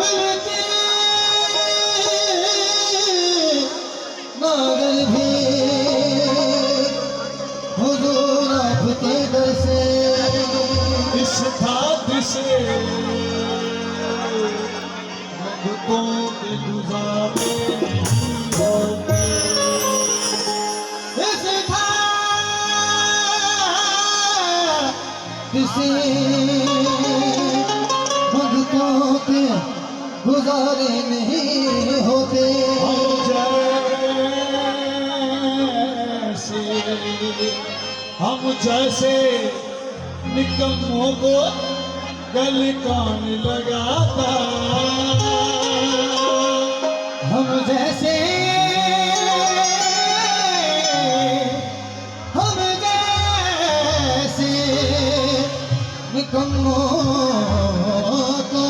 मिलती मगर भी हुजूर आपके दर से इस खातिर से मंगतों के गुजारे नहीं होते। इस किसी भक्तों के गुजारे नहीं होते। हम जैसे निकम्मों को गल कान लगाता, हम जैसे निकम्मों को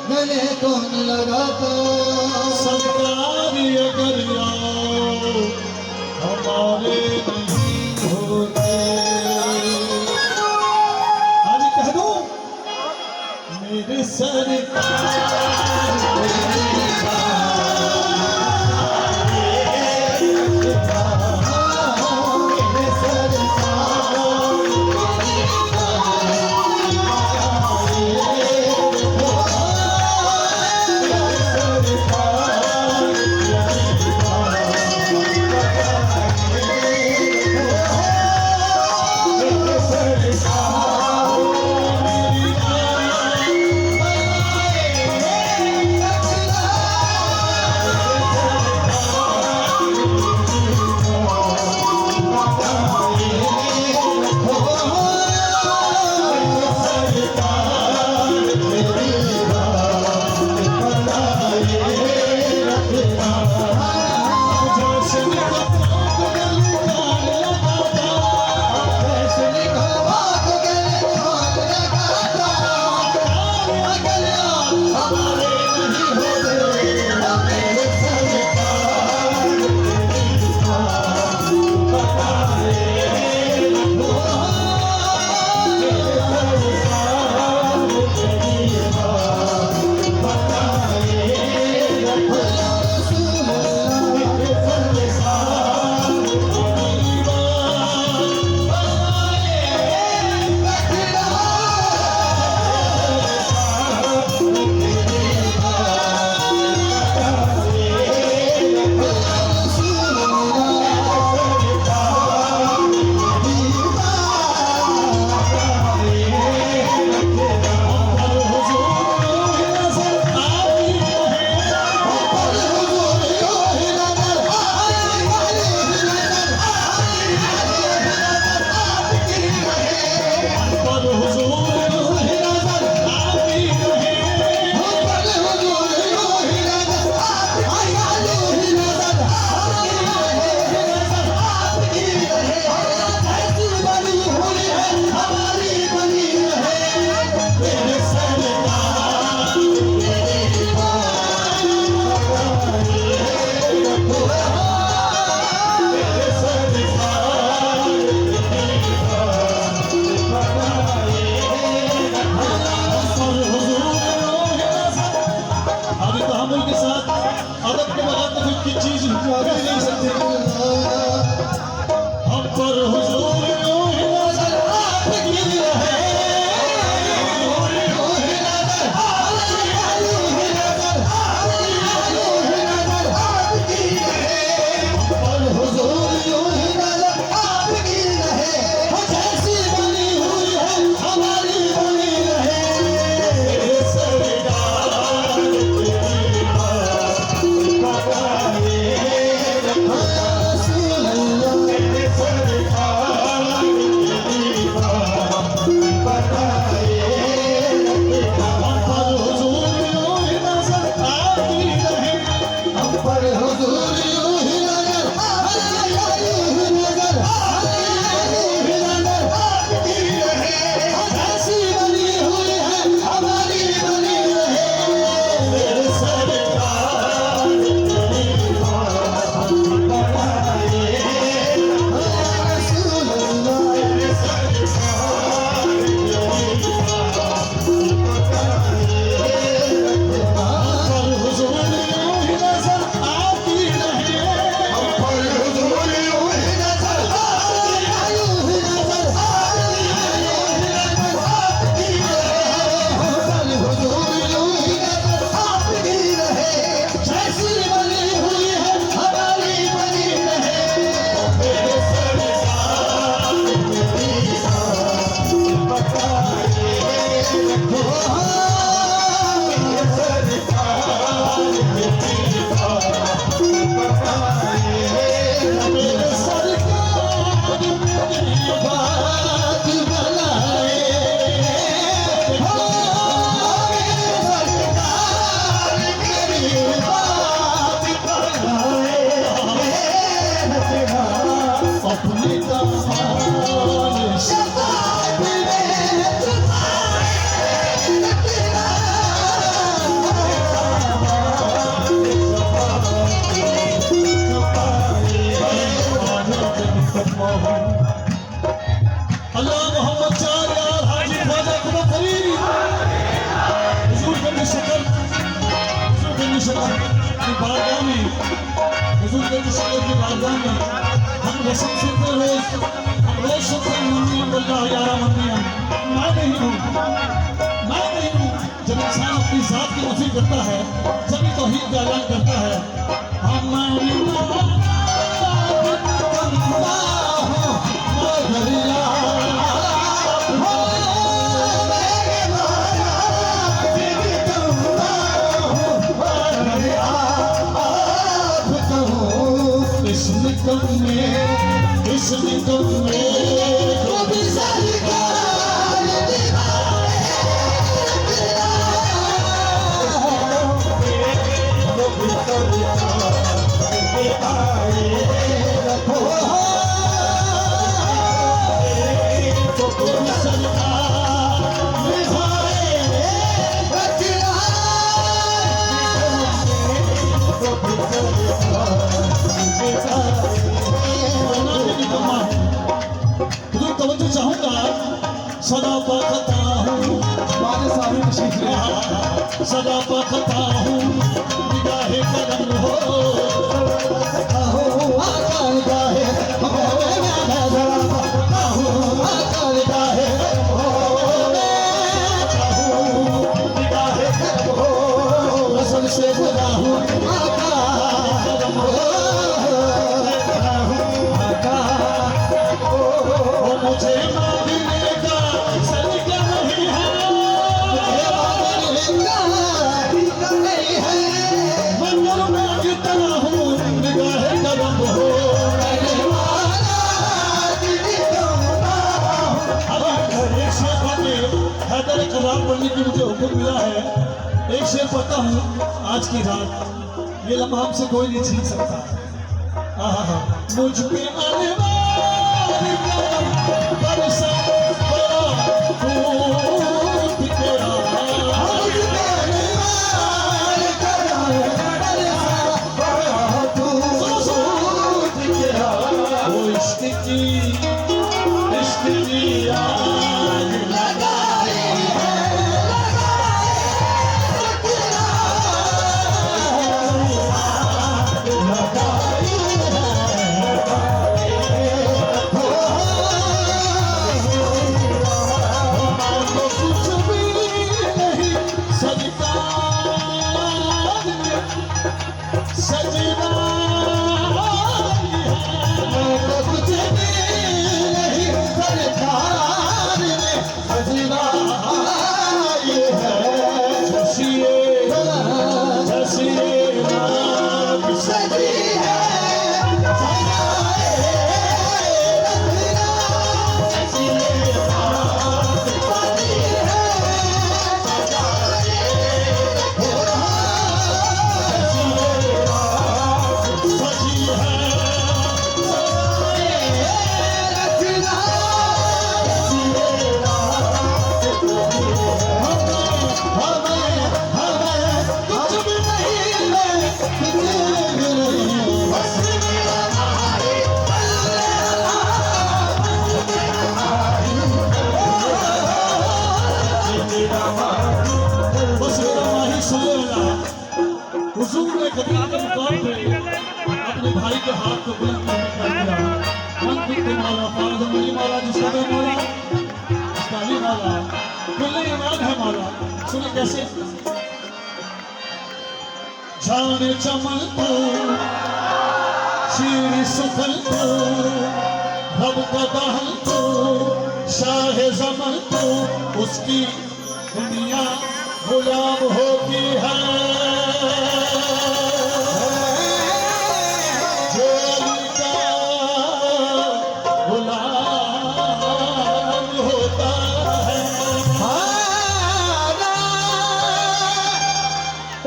गले कौन लगाता। सरकार अगर आओ हमारे नहीं होते। आज कह दो मेरे सरकार बारगाह में, हुजूर के तशरीफ की बारगाह में हम रस्म सुनते रोज सुनते हैं मम्मी अल्लाह यारा मम्मी मैं नहीं हूँ। जब इंसान अपनी जात की नफी करता है, जब तौहीद का ऐलान करता है, तवज्जो चाहूंगा सदा पाखता हूँ सदा पाखता हूँ निगाहे कदम हो से खुदा हूँ मुझे मांगने का सलीका नहीं है, मंजूर मांगता हूँ निगाहे कदम हो। एक शेर पढ़ने हैदर कलाम पढ़ने की मुझे हुक्म मिला है। एक शेर पढ़ता हूँ आज की रात, ये लम्हा हमसे कोई नहीं छीन सकता। मुझ पे आने वाली बरसा बड़ा फूट तेरा, वो इश्क की आग लगाए हुजूर ने कबीर के मुकाम पे अपने भाई के हाथ को बुलंद करने का दिया। मन कुत्ते माला फारद मली माला जिसका भी माला उसका ही माला कुल्ले ईमान है माला। सुने कैसे जाने चमन तो शीर सुखल तो रब का दहल तो शाह ज़मन तो उसकी दुनिया गुलाम होती है।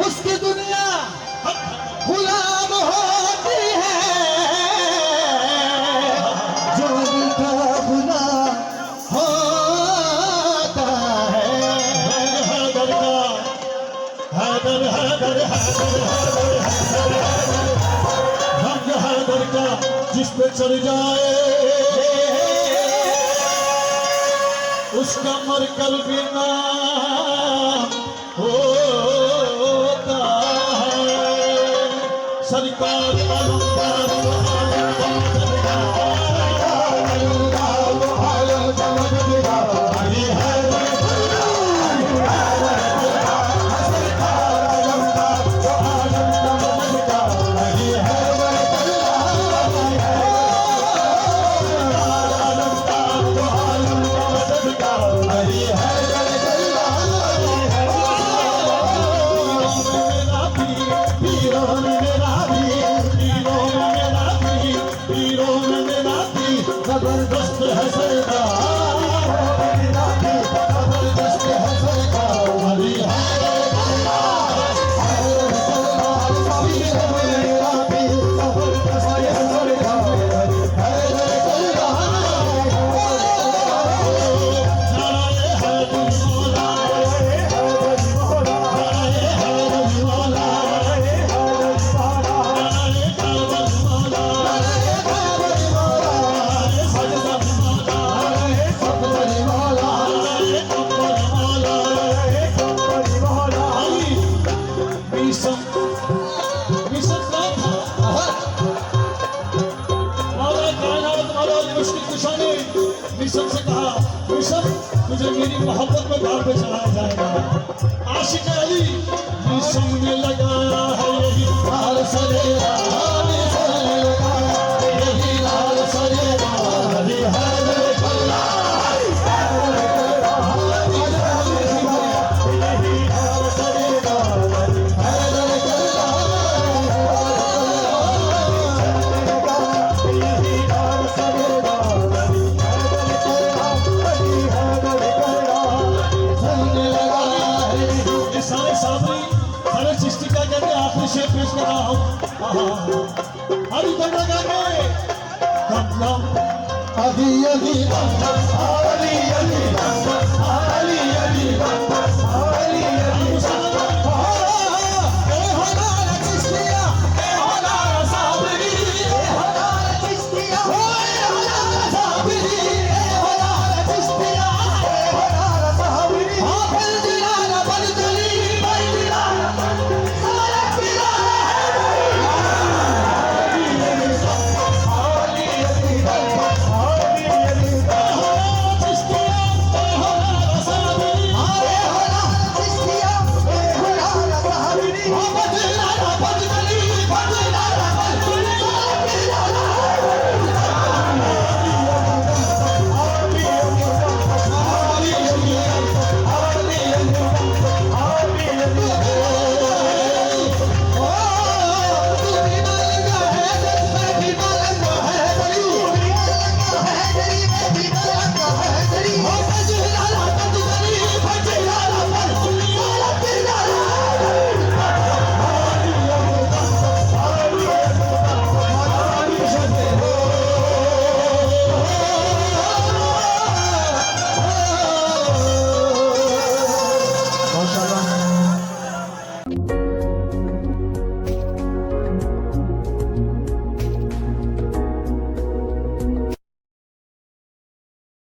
उसकी दुनिया गुलाम होती है, जो उनका गुलाम होता है। हैदर का हैदर हैदर हैदर हैदर हम हैदर का जिस पे चढ़ जाए उसका मरकल बिना होता है। मोहब्बत में दाव पे चढ़ाया जाएगा। आशिक अली ये सुनने लगा है यही लाल सरेरा हरी सरेरा यही लाल सरेरा हरी हैदर कल्ला ये सारे साबरी सारे चिश्ती का कहते आखिरी शेर पेश कर रहा हूँ। हरी दम लगा के दम दम अभी अभी